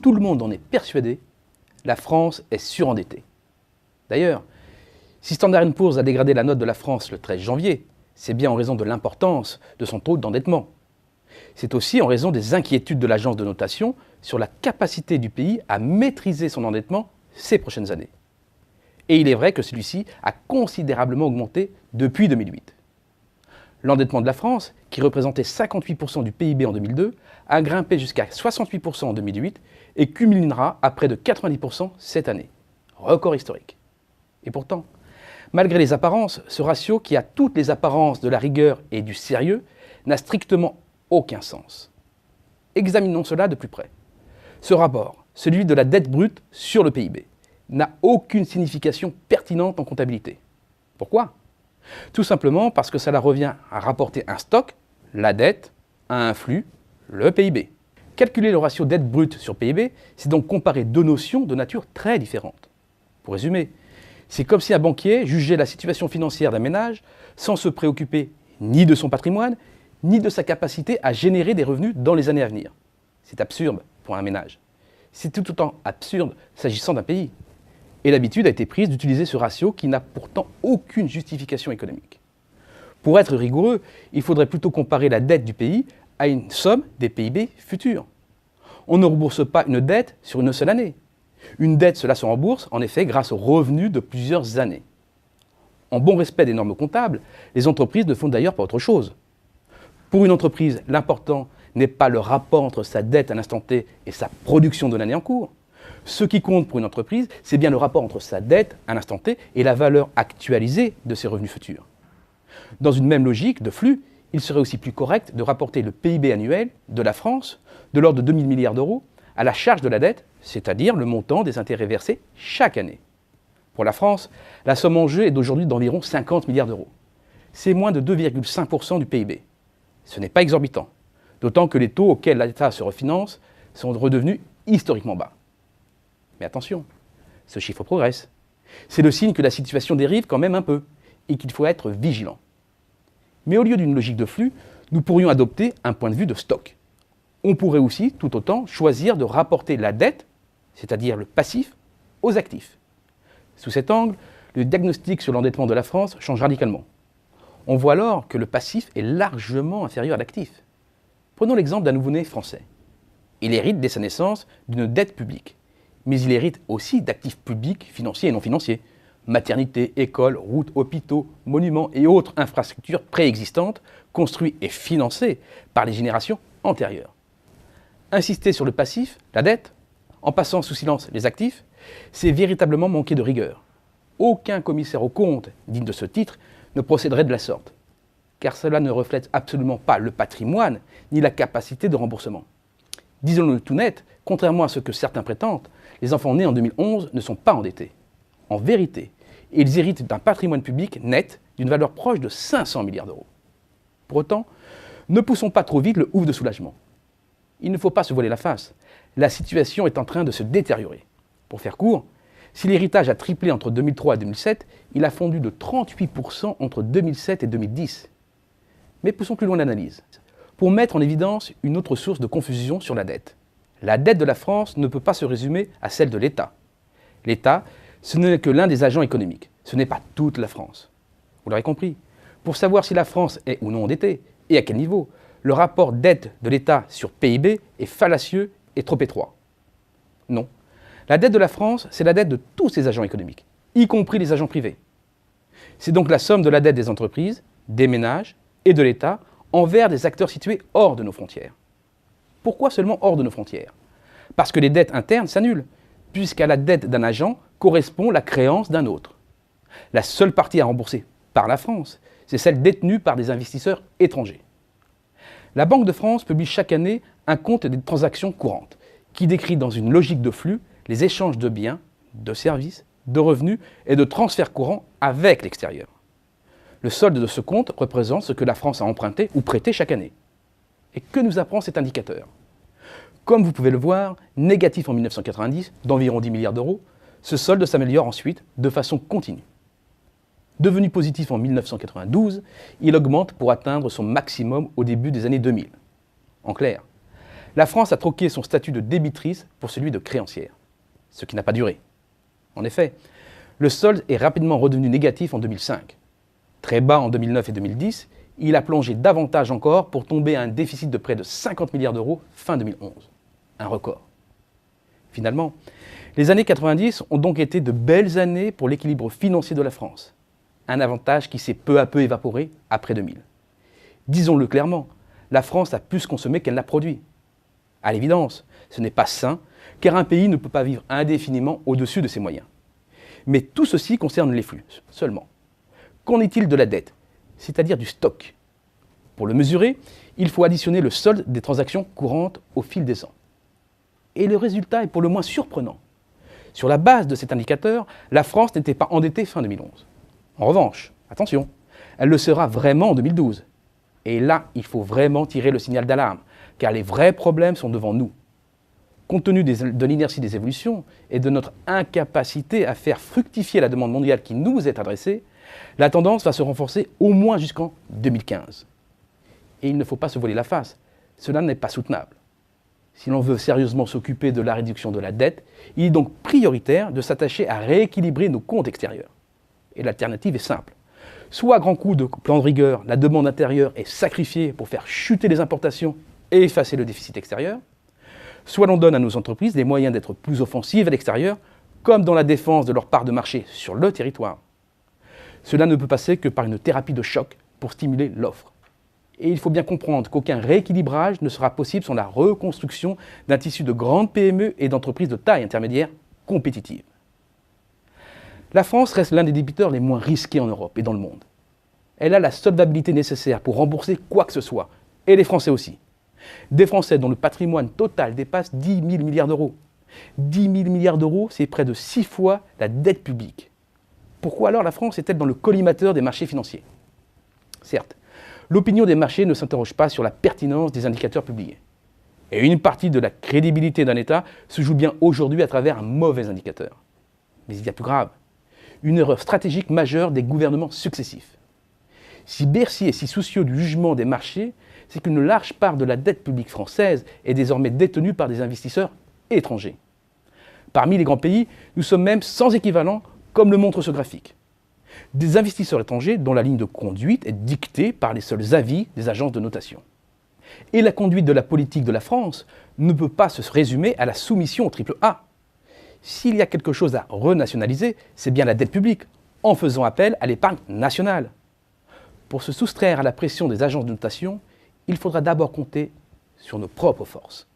tout le monde en est persuadé, la France est surendettée. D'ailleurs, si Standard & Poor's a dégradé la note de la France le 13 janvier, c'est bien en raison de l'importance de son taux d'endettement. C'est aussi en raison des inquiétudes de l'agence de notation sur la capacité du pays à maîtriser son endettement ces prochaines années. Et il est vrai que celui-ci a considérablement augmenté depuis 2008. L'endettement de la France, qui représentait 58% du PIB en 2002, a grimpé jusqu'à 68% en 2008 et culminera à près de 90% cette année. Record historique. Et pourtant, malgré les apparences, ce ratio, qui a toutes les apparences de la rigueur et du sérieux, n'a strictement aucun sens. Examinons cela de plus près. Ce rapport, celui de la dette brute sur le PIB, n'a aucune signification pertinente en comptabilité. Pourquoi ? Tout simplement parce que cela revient à rapporter un stock, la dette, à un flux, le PIB. Calculer le ratio dette brute sur PIB, c'est donc comparer deux notions de nature très différente. Pour résumer, c'est comme si un banquier jugeait la situation financière d'un ménage sans se préoccuper ni de son patrimoine, ni de sa capacité à générer des revenus dans les années à venir. C'est absurde pour un ménage. C'est tout autant absurde s'agissant d'un pays. Et l'habitude a été prise d'utiliser ce ratio qui n'a pourtant aucune justification économique. Pour être rigoureux, il faudrait plutôt comparer la dette du pays à une somme des PIB futurs. On ne rembourse pas une dette sur une seule année. Une dette, cela se rembourse en effet grâce aux revenus de plusieurs années. En bon respect des normes comptables, les entreprises ne font d'ailleurs pas autre chose. Pour une entreprise, l'important n'est pas le rapport entre sa dette à l'instant T et sa production de l'année en cours. Ce qui compte pour une entreprise, c'est bien le rapport entre sa dette à l'instant T et la valeur actualisée de ses revenus futurs. Dans une même logique de flux, il serait aussi plus correct de rapporter le PIB annuel de la France, de l'ordre de 2000 milliards d'euros, à la charge de la dette, c'est-à-dire le montant des intérêts versés chaque année. Pour la France, la somme en jeu est d'aujourd'hui d'environ 50 milliards d'euros. C'est moins de 2,5% du PIB. Ce n'est pas exorbitant, d'autant que les taux auxquels l'État se refinance sont redevenus historiquement bas. Mais attention, ce chiffre progresse. C'est le signe que la situation dérive quand même un peu et qu'il faut être vigilant. Mais au lieu d'une logique de flux, nous pourrions adopter un point de vue de stock. On pourrait aussi, tout autant, choisir de rapporter la dette, c'est-à-dire le passif, aux actifs. Sous cet angle, le diagnostic sur l'endettement de la France change radicalement. On voit alors que le passif est largement inférieur à l'actif. Prenons l'exemple d'un nouveau-né français. Il hérite dès sa naissance d'une dette publique, mais il hérite aussi d'actifs publics financiers et non financiers. Maternité, écoles, routes, hôpitaux, monuments et autres infrastructures préexistantes, construits et financés par les générations antérieures. Insister sur le passif, la dette, en passant sous silence les actifs, c'est véritablement manquer de rigueur. Aucun commissaire aux comptes digne de ce titre ne procéderait de la sorte, car cela ne reflète absolument pas le patrimoine ni la capacité de remboursement. Disons-le tout net, contrairement à ce que certains prétendent, les enfants nés en 2011 ne sont pas endettés. En vérité, ils héritent d'un patrimoine public net d'une valeur proche de 500 milliards d'euros. Pour autant, ne poussons pas trop vite le ouf de soulagement. Il ne faut pas se voiler la face. La situation est en train de se détériorer. Pour faire court, si l'héritage a triplé entre 2003 et 2007, il a fondu de 38% entre 2007 et 2010. Mais poussons plus loin l'analyse, pour mettre en évidence une autre source de confusion sur la dette. La dette de la France ne peut pas se résumer à celle de l'État. L'État, ce n'est que l'un des agents économiques, ce n'est pas toute la France. Vous l'aurez compris, pour savoir si la France est ou non endettée, et à quel niveau, le rapport dette de l'État sur PIB est fallacieux et trop étroit. Non. La dette de la France, c'est la dette de tous ses agents économiques, y compris les agents privés. C'est donc la somme de la dette des entreprises, des ménages et de l'État envers des acteurs situés hors de nos frontières. Pourquoi seulement hors de nos frontières ? Parce que les dettes internes s'annulent, puisqu'à la dette d'un agent correspond la créance d'un autre. La seule partie à rembourser par la France, c'est celle détenue par des investisseurs étrangers. La Banque de France publie chaque année un compte des transactions courantes, qui décrit dans une logique de flux les échanges de biens, de services, de revenus et de transferts courants avec l'extérieur. Le solde de ce compte représente ce que la France a emprunté ou prêté chaque année. Et que nous apprend cet indicateur ? Comme vous pouvez le voir, négatif en 1990 d'environ 10 milliards d'euros, ce solde s'améliore ensuite de façon continue. Devenu positif en 1992, il augmente pour atteindre son maximum au début des années 2000. En clair, La France a troqué son statut de débitrice pour celui de créancière, ce qui n'a pas duré. En effet, le solde est rapidement redevenu négatif en 2005. Très bas en 2009 et 2010, il a plongé davantage encore pour tomber à un déficit de près de 50 milliards d'euros fin 2011. Un record. Finalement, les années 90 ont donc été de belles années pour l'équilibre financier de la France. Un avantage qui s'est peu à peu évaporé après 2000. Disons-le clairement, la France a plus consommé qu'elle n'a produit. À l'évidence, ce n'est pas sain, car un pays ne peut pas vivre indéfiniment au-dessus de ses moyens. Mais tout ceci concerne les flux seulement. Qu'en est-il de la dette, c'est-à-dire du stock? Pour le mesurer, il faut additionner le solde des transactions courantes au fil des ans. Et le résultat est pour le moins surprenant. Sur la base de cet indicateur, la France n'était pas endettée fin 2011. En revanche, attention, elle le sera vraiment en 2012. Et là, il faut vraiment tirer le signal d'alarme, car les vrais problèmes sont devant nous. Compte tenu de l'inertie des évolutions et de notre incapacité à faire fructifier la demande mondiale qui nous est adressée, la tendance va se renforcer au moins jusqu'en 2015. Et il ne faut pas se voiler la face, cela n'est pas soutenable. Si l'on veut sérieusement s'occuper de la réduction de la dette, il est donc prioritaire de s'attacher à rééquilibrer nos comptes extérieurs. Et l'alternative est simple. Soit à grands coups de plan de rigueur, la demande intérieure est sacrifiée pour faire chuter les importations et effacer le déficit extérieur, soit l'on donne à nos entreprises les moyens d'être plus offensives à l'extérieur, comme dans la défense de leur part de marché sur le territoire. Cela ne peut passer que par une thérapie de choc pour stimuler l'offre. Et il faut bien comprendre qu'aucun rééquilibrage ne sera possible sans la reconstruction d'un tissu de grandes PME et d'entreprises de taille intermédiaire compétitives. La France reste l'un des débiteurs les moins risqués en Europe et dans le monde. Elle a la solvabilité nécessaire pour rembourser quoi que ce soit, et les Français aussi. Des Français dont le patrimoine total dépasse 10 000 milliards d'euros. 10 000 milliards d'euros, c'est près de 6 fois la dette publique. Pourquoi alors la France est-elle dans le collimateur des marchés financiers? Certes, l'opinion des marchés ne s'interroge pas sur la pertinence des indicateurs publiés. Et une partie de la crédibilité d'un État se joue bien aujourd'hui à travers un mauvais indicateur. Mais il y a plus grave, une erreur stratégique majeure des gouvernements successifs. Si Bercy est si soucieux du jugement des marchés, c'est qu'une large part de la dette publique française est désormais détenue par des investisseurs étrangers. Parmi les grands pays, nous sommes même sans équivalent, comme le montre ce graphique. Des investisseurs étrangers dont la ligne de conduite est dictée par les seuls avis des agences de notation. Et la conduite de la politique de la France ne peut pas se résumer à la soumission au AAA. S'il y a quelque chose à renationaliser, c'est bien la dette publique, en faisant appel à l'épargne nationale. Pour se soustraire à la pression des agences de notation, il faudra d'abord compter sur nos propres forces.